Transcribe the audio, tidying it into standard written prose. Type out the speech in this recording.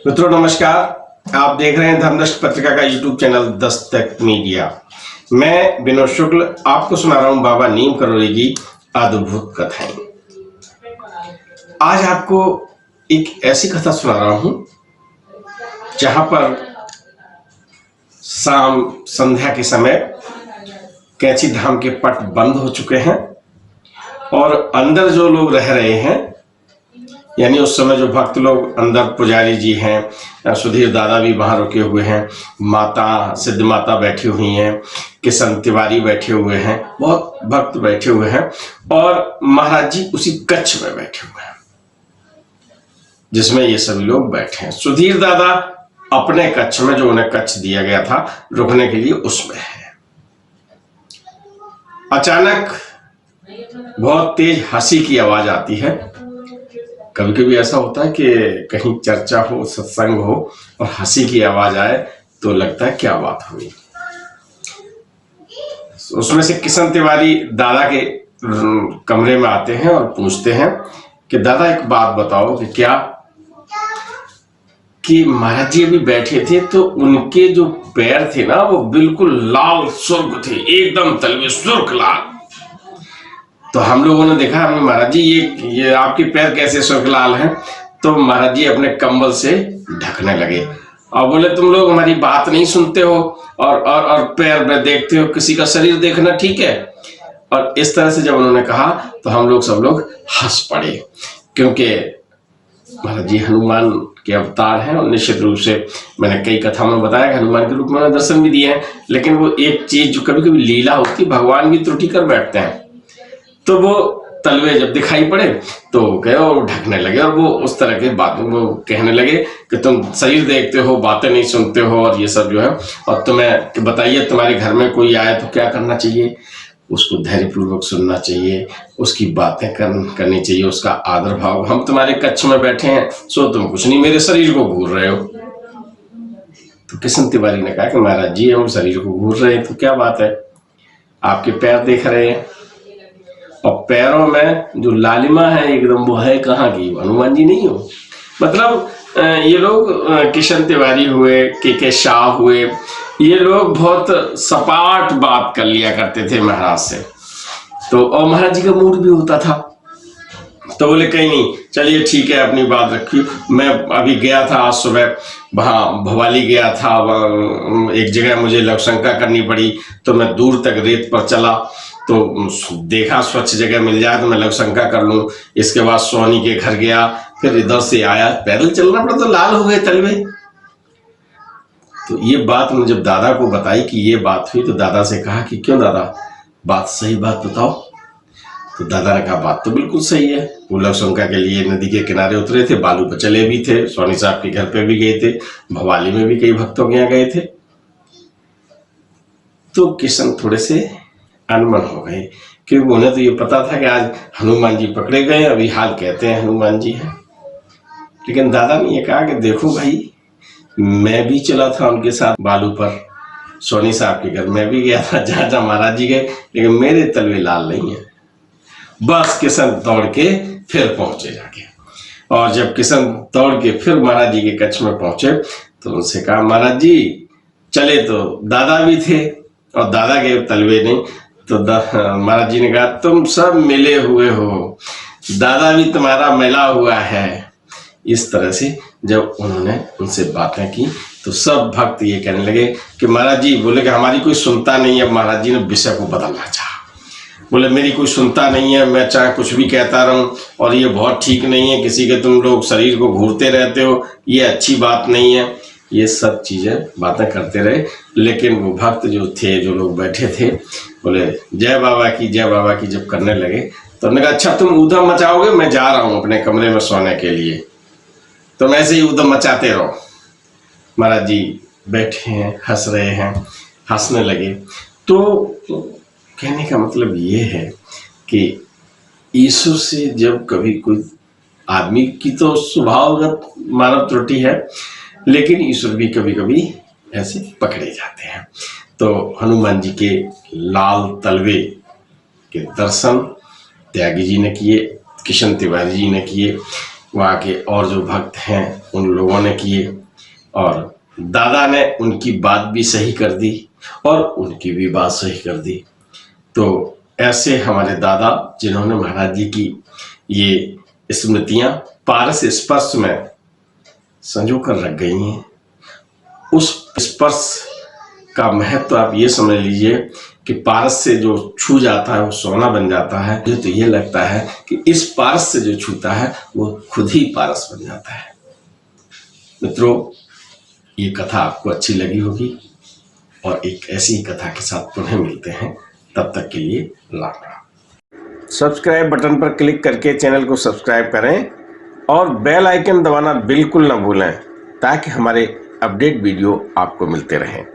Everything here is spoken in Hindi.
मित्रों नमस्कार। आप देख रहे हैं धर्मदृष्टि पत्रिका का यूट्यूब चैनल दस्तक मीडिया। मैं विनोद शुक्ल आपको सुना रहा हूं बाबा नीम करोली की अद्भुत कथाएं। आज आपको एक ऐसी कथा सुना रहा हूं जहां पर शाम संध्या के समय कैंची धाम के पट बंद हो चुके हैं और अंदर जो लोग रह रहे हैं, यानी उस समय जो भक्त लोग अंदर, पुजारी जी हैं, सुधीर दादा भी वहां रुके हुए हैं, माता सिद्ध माता बैठी हुई हैं, किशन तिवारी बैठे हुए हैं, बहुत भक्त बैठे हुए हैं और महाराज जी उसी कक्ष में बैठे हुए हैं जिसमें ये सभी लोग बैठे हैं। सुधीर दादा अपने कक्ष में, जो उन्हें कक्ष दिया गया था रुकने के लिए, उसमें है। अचानक बहुत तेज हंसी की आवाज आती है। कभी कभी ऐसा होता है कि कहीं चर्चा हो, सत्संग हो और हंसी की आवाज आए तो लगता है क्या बात हुई। उसमें से किशन तिवारी दादा के कमरे में आते हैं और पूछते हैं कि दादा एक बात बताओ कि क्या कि महाराज जी अभी बैठे थे तो उनके जो पैर थे ना वो बिल्कुल लाल सुर्ख थे, एकदम तलवे सुर्ख लाल। तो हम लोगों ने देखा, हमने महाराज जी ये आपके पैर कैसे सुर्ख लाल हैं? तो महाराज जी अपने कंबल से ढकने लगे और बोले तुम लोग हमारी बात नहीं सुनते हो और पैर में देखते हो, किसी का शरीर देखना ठीक है। और इस तरह से जब उन्होंने कहा तो हम लोग सब लोग हंस पड़े, क्योंकि महाराज जी हनुमान के अवतार हैं और निश्चित रूप से मैंने कई कथाओं में बताया कि हनुमान के रूप में दर्शन भी दिए हैं। लेकिन वो एक चीज जो कभी कभी लीला होती, भगवान भी त्रुटि कर बैठते हैं, तो वो तलवे जब दिखाई पड़े तो गए और ढकने लगे और वो उस तरह के बातों को कहने लगे कि तुम शरीर देखते हो, बातें नहीं सुनते हो और ये सब जो है, और तुम्हें बताइए तुम्हारे घर में कोई आए तो क्या करना चाहिए? उसको धैर्यपूर्वक सुनना चाहिए, उसकी बातें करनी चाहिए, उसका आदर भाव। हम तुम्हारे कक्ष में बैठे हैं सो तुम कुछ नहीं मेरे शरीर को घूर रहे हो। तो किशन तिवारी ने कहा कि महाराज जी हम शरीर को घूर रहे हैं तो क्या बात है, आपके पैर देख रहे हैं और पैरों में जो लालिमा है एकदम वो है कहाँ की? हनुमान जी नहीं हो। मतलब ये लोग किशन तिवारी हुए, के शाह हुए, ये लोग बहुत सपाट बात कर लिया करते थे महाराज से। तो और महाराज जी का मूड भी होता था, तो बोले कहीं नहीं, चलिए ठीक है अपनी बात रखिए। मैं अभी गया था आज सुबह, वहाँ भवाली गया था, एक जगह मुझे लवशंका करनी पड़ी तो मैं दूर तक रेत पर चला, तो देखा स्वच्छ जगह मिल जाए तो मैं लवशंका कर लूं। इसके बाद सोनी के घर गया, फिर इधर से आया, पैदल चलना पड़ा तो लाल हो गए तलवे। तो ये बात मैंने जब दादा को बताई कि ये बात हुई, तो दादा से कहा कि क्यों दादा, बात सही बात बताओ। तो दादा ने कहा बात तो बिल्कुल सही है। वो लवशंका के लिए नदी के किनारे उतरे थे, बालू पर चले भी थे, सोनी साहब के घर पे भी गए थे, भवाली में भी कई भक्तों के यहाँ गए थे। तो किशन थोड़े से अनमन हो गए, क्योंकि उन्हें तो ये पता था कि आज हनुमान जी पकड़े गए, अभी हाल कहते हैं हनुमान जी हैं। लेकिन दादा ने ये कहा कि देखो भाई, मैं भी चला था उनके साथ बालू पर, सोनी साहब के घर में भी गया था जहां जहां महाराज जी गए, लेकिन मेरे तलवे लाल नहीं है। बस किशन दौड़ के फिर पहुंचे जाके, और जब किशन दौड़ के फिर महाराज जी के कक्ष में पहुंचे तो उनसे कहा महाराज जी चले तो दादा भी थे और दादा के तलवे नहीं। तो महाराज जी ने कहा तुम सब मिले हुए हो, दादा भी तुम्हारा मिला हुआ है। इस तरह से जब उन्होंने उनसे बातें की तो सब भक्त ये कहने लगे कि महाराज जी, बोले कि हमारी कोई सुनता नहीं है। महाराज जी ने विषय को बदलना चाहा, बोले मेरी कोई सुनता नहीं है, मैं चाहे कुछ भी कहता रहूं और ये बहुत ठीक नहीं है, किसी के तुम लोग शरीर को घूरते रहते हो, ये अच्छी बात नहीं है। ये सब चीजें बातें करते रहे। लेकिन वो भक्त जो थे, जो लोग बैठे थे, बोले जय बाबा की, जय बाबा की जब करने लगे तो उन्होंने कहा अच्छा तुम ऊधम मचाओगे, मैं जा रहा हूं अपने कमरे में सोने के लिए, तुम ऐसे ही ऊधम मचाते रहो। महाराज जी बैठे हैं, हंस रहे हैं, हंसने लगे। तो कहने का मतलब ये है कि ईश्वर से जब कभी कोई आदमी की तो स्वभावगत मानव त्रुटि है, लेकिन ईश्वर भी कभी कभी ऐसे पकड़े जाते हैं। तो हनुमान जी के लाल तलवे के दर्शन त्यागी जी ने किए, किशन तिवारी जी ने किए, वहाँ के और जो भक्त हैं उन लोगों ने किए, और दादा ने उनकी बात भी सही कर दी और उनकी भी बात सही कर दी। तो ऐसे हमारे दादा जिन्होंने महाराज जी की ये स्मृतियां पारस स्पर्श में संजो कर रख गई हैं, उस स्पर्श का महत्व आप ये समझ लीजिए कि पारस से जो छू जाता है वो सोना बन जाता है। मुझे तो ये लगता है कि इस पारस से जो छूता है वो खुद ही पारस बन जाता है। मित्रों, ये कथा आपको अच्छी लगी होगी और एक ऐसी ही कथा के साथ पुनः मिलते हैं। तब तक के लिए राम राम। सब्सक्राइब बटन पर क्लिक करके चैनल को सब्सक्राइब करें और बेल आइकन दबाना बिल्कुल ना भूलें, ताकि हमारे अपडेट वीडियो आपको मिलते रहें।